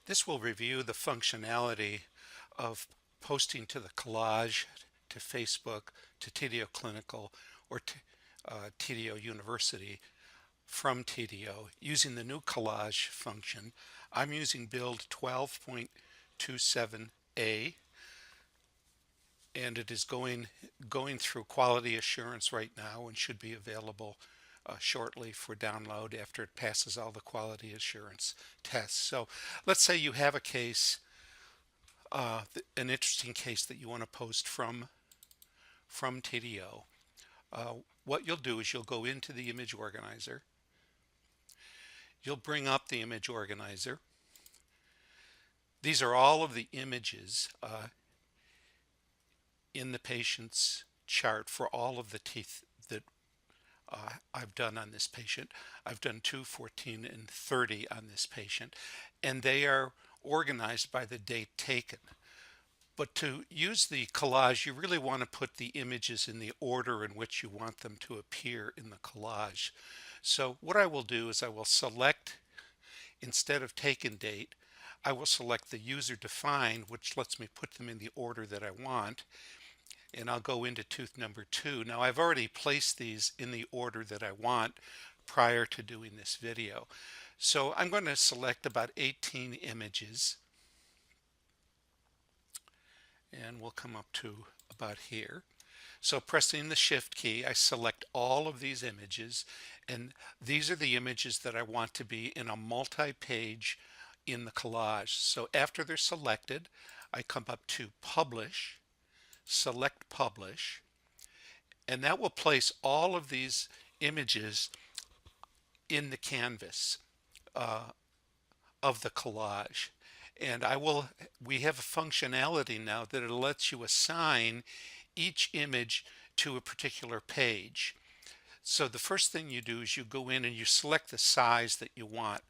This will review the functionality of posting to the Collage, to Facebook, to TDO Clinical, or to TDO University from TDO using the new Collage function. I'm using build 12.27a, and it is going through quality assurance right now and should be available shortly for download after it passes all the quality assurance tests. So let's say you have a case, an interesting case that you want to post from TDO. Uh, what you'll do is you'll go into the image organizer. You'll bring up the image organizer. These are all of the images in the patient's chart for all of the teeth that I've done on this patient. I've done 2, 14, and 30 on this patient, and they are organized by the date taken. But to use the collage, you really want to put the images in the order in which you want them to appear in the collage. So what I will do is I will select, instead of taken date, I will select the user defined, which lets me put them in the order that I want. And I'll go into tooth number 2. Now I've already placed these in the order that I want prior to doing this video. So I'm going to select about 18 images, and we'll come up to about here. So pressing the shift key, I select all of these images, and these are the images that I want to be in a multi-page in the collage. So after they're selected, I come up to publish, select publish, and that will place all of these images in the canvas of the collage. And we have a functionality now that it lets you assign each image to a particular page. So the first thing you do is you go in and you select the size that you want.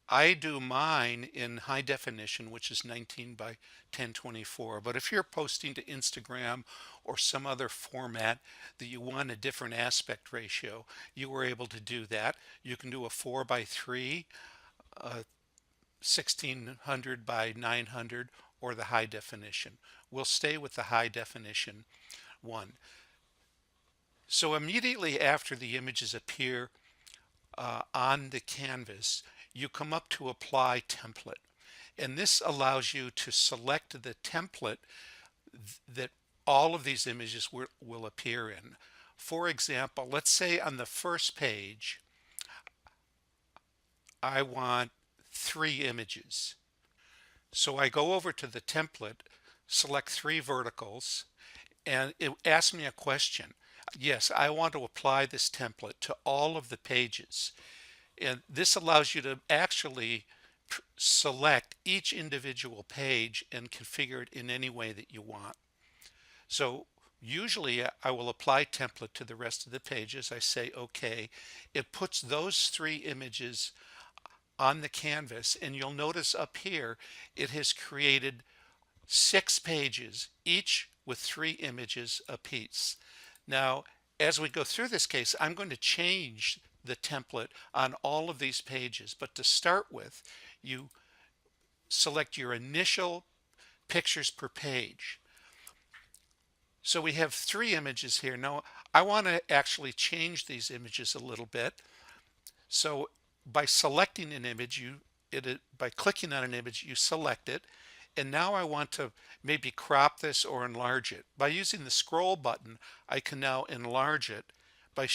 I do mine in high definition, which is 19 by 1024. But if you're posting to Instagram or some other format that you want a different aspect ratio, you are able to do that. You can do a 4 by 3, 1600 by 900, or the high definition. We'll stay with the high definition one. So immediately after the images appear on the canvas, you come up to apply template, and this allows you to select the template that all of these images will appear in. For example, let's say on the first page I want 3 images. So I go over to the template, select 3 verticals, and it asks me a question. Yes, I want to apply this template to all of the pages. And this allows you to actually select each individual page and configure it in any way that you want. So usually I will apply template to the rest of the pages. I say OK. It puts those 3 images on the canvas, and you'll notice up here it has created 6 pages, each with 3 images apiece. Now, as we go through this case, I'm going to change the template on all of these pages. But to start with, you select your initial pictures per page. So we have 3 images here. Now, I want to actually change these images a little bit. So by selecting an image, by clicking on an image, you select it. And now I want to maybe crop this or enlarge it. By using the scroll button, I can now enlarge it. By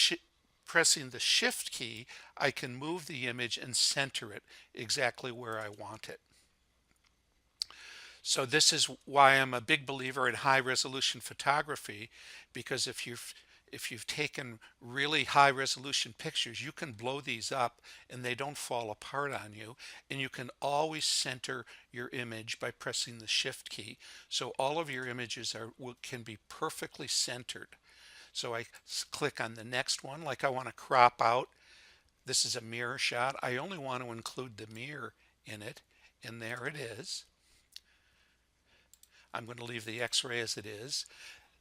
pressing the shift key, I can move the image and center it exactly where I want it. So this is why I'm a big believer in high resolution photography, because if you've taken really high resolution pictures, you can blow these up and they don't fall apart on you, and you can always center your image by pressing the shift key. So all of your images can be perfectly centered. So I click on the next one, like I want to crop out. This is a mirror shot. I only want to include the mirror in it, and there it is. I'm going to leave the x-ray as it is.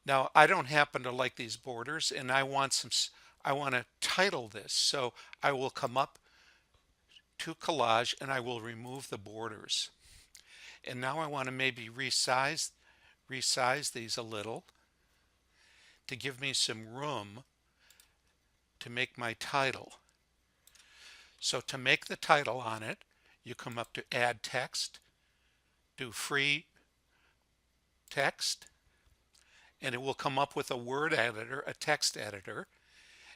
Now, I don't happen to like these borders, and I want to title this. So I will come up to Collage and I will remove the borders. And now I want to maybe resize these a little to give me some room to make my title. So to make the title on it, you come up to add text, do free text, and it will come up with a word editor, a text editor,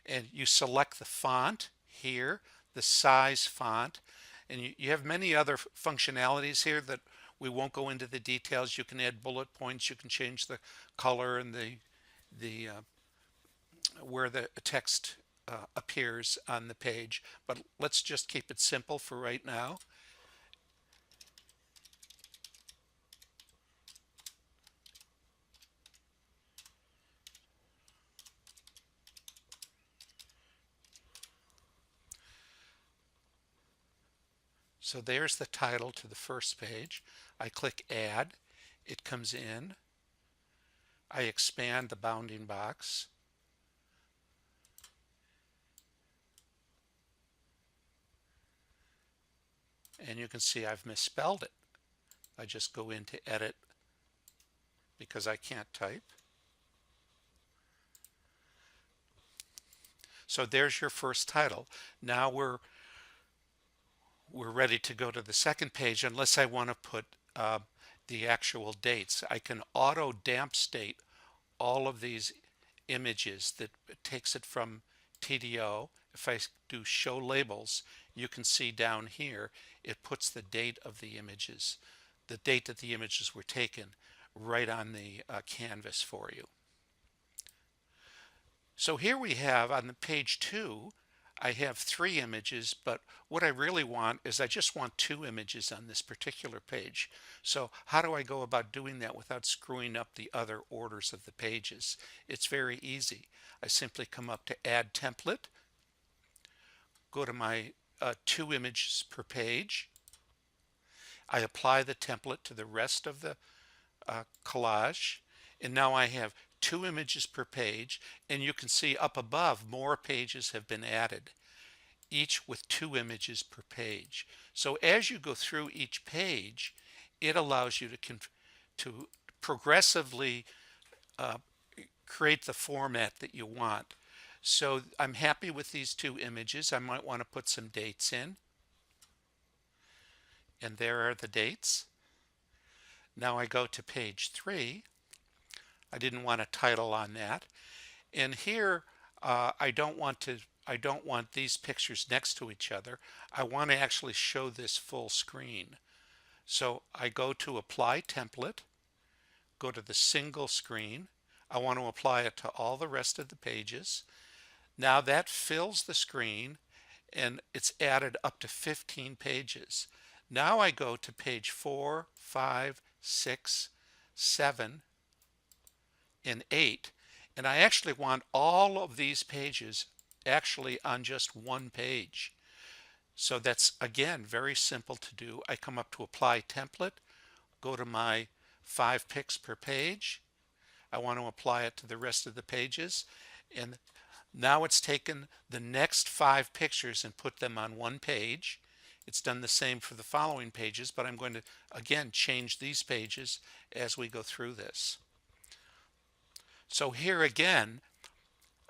and you select the font here, the size font, and you have many other functionalities here that we won't go into the details. You can add bullet points, you can change the color and the where the text appears on the page, but let's just keep it simple for right now. So there's the title to the first page. I click add, it comes in. I expand the bounding box. And you can see I've misspelled it. I just go into edit because I can't type. So there's your first title. Now we're ready to go to the second page, unless I want to put the actual dates. I can auto damp state all of these images. That takes it from TDO. If I do show labels, you can see down here it puts the date of the images, the date that the images were taken, right on the canvas for you. So here we have on the page 2, I have 3 images, but what I really want is I just want 2 images on this particular page. So how do I go about doing that without screwing up the other orders of the pages? It's very easy. I simply come up to add template, go to my 2 images per page. I apply the template to the rest of the collage, and now I have 2 images per page, and you can see up above more pages have been added, each with 2 images per page. So as you go through each page, it allows you to progressively create the format that you want. So I'm happy with these 2 images. I might want to put some dates in, and there are the dates. Now I go to page 3. I didn't want a title on that, and here I don't want these pictures next to each other. I want to actually show this full screen. So I go to apply template, go to the single screen. I want to apply it to all the rest of the pages. Now that fills the screen, and it's added up to 15 pages. Now I go to page 4, 5, 6, 7, and 8, and I actually want all of these pages actually on just one page. So that's, again, very simple to do. I come up to apply template, go to my 5 pics per page. I want to apply it to the rest of the pages, and now it's taken the next 5 pictures and put them on one page. It's done the same for the following pages, but I'm going to again change these pages as we go through this. So here again,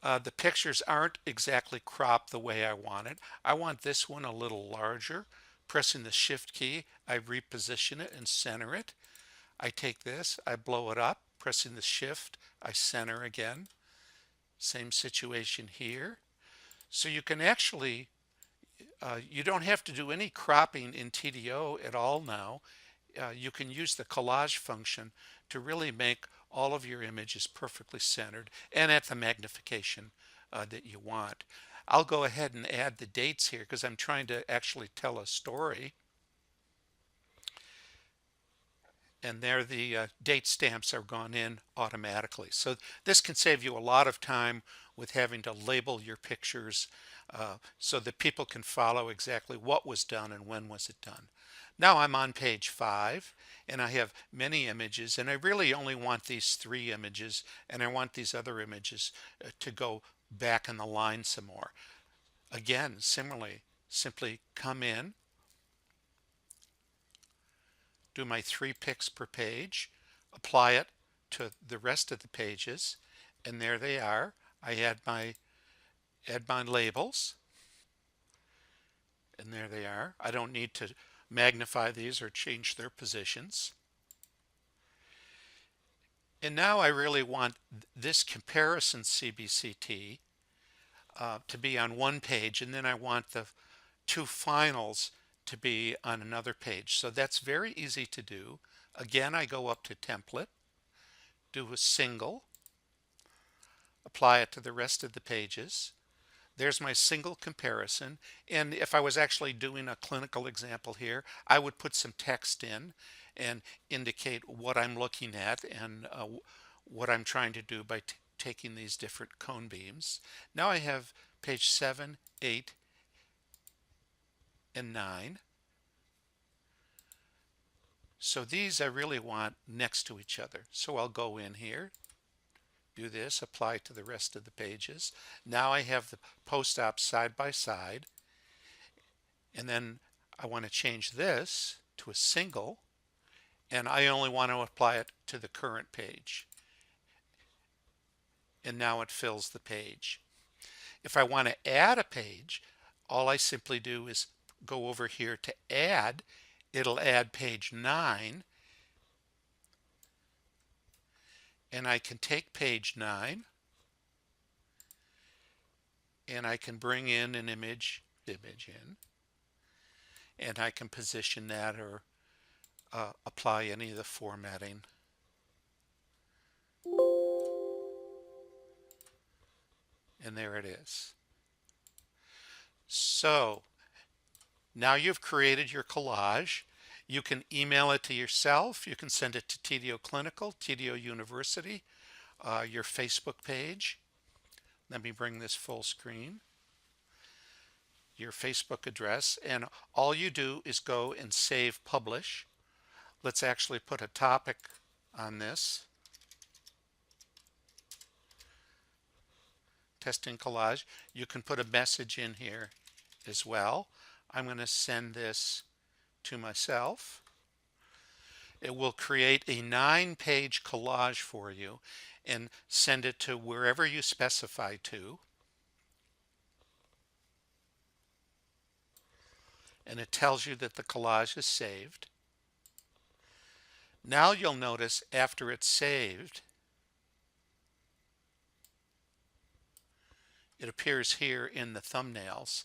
the pictures aren't exactly cropped the way I want it. I want this one a little larger. Pressing the shift key, I reposition it and center it. I take this, I blow it up. Pressing the shift, I center again. Same situation here. So you can actually, you don't have to do any cropping in TDO at all now. You can use the collage function to really make all of your images perfectly centered and at the magnification that you want. I'll go ahead and add the dates here because I'm trying to actually tell a story. And there the date stamps are gone in automatically. So this can save you a lot of time with having to label your pictures so that people can follow exactly what was done and when was it done. Now I'm on page 5, and I have many images, and I really only want these 3 images, and I want these other images to go back in the line some more. Again, similarly, simply come in, do my 3 picks per page, apply it to the rest of the pages, and there they are. I add my labels, and there they are. I don't need to magnify these or change their positions. And now I really want this comparison CBCT to be on one page, and then I want the 2 finals to be on another page. So that's very easy to do. Again, I go up to template, do a single, apply it to the rest of the pages. There's my single comparison. And if I was actually doing a clinical example here, I would put some text in and indicate what I'm looking at and what I'm trying to do by taking these different cone beams. Now I have page 7, 8, and 9. So these I really want next to each other. So I'll go in here, do this, apply to the rest of the pages. Now I have the post-op side by side, and then I want to change this to a single, and I only want to apply it to the current page. And now it fills the page. If I want to add a page, all I simply do is go over here to add. It'll add page 9, and I can take page 9 and I can bring in an image in, and I can position that or apply any of the formatting. And there it is. So now you've created your collage. You can email it to yourself. You can send it to TDO Clinical, TDO University, your Facebook page. Let me bring this full screen. Your Facebook address, and all you do is go and save publish. Let's actually put a topic on this. Testing collage. You can put a message in here as well. I'm going to send this to myself. It will create a 9-page collage for you and send it to wherever you specify to. And it tells you that the collage is saved. Now you'll notice after it's saved, it appears here in the thumbnails,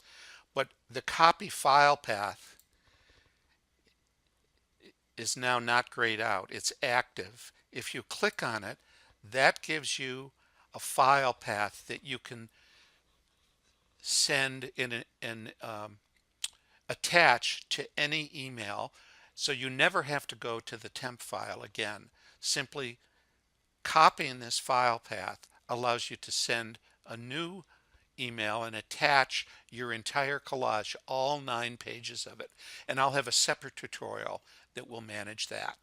but the copy file path is now not grayed out. It's active. If you click on it, that gives you a file path that you can send and attach to any email, so you never have to go to the temp file again. Simply copying this file path allows you to send a new email and attach your entire collage, all 9 pages of it. And I'll have a separate tutorial that will manage that.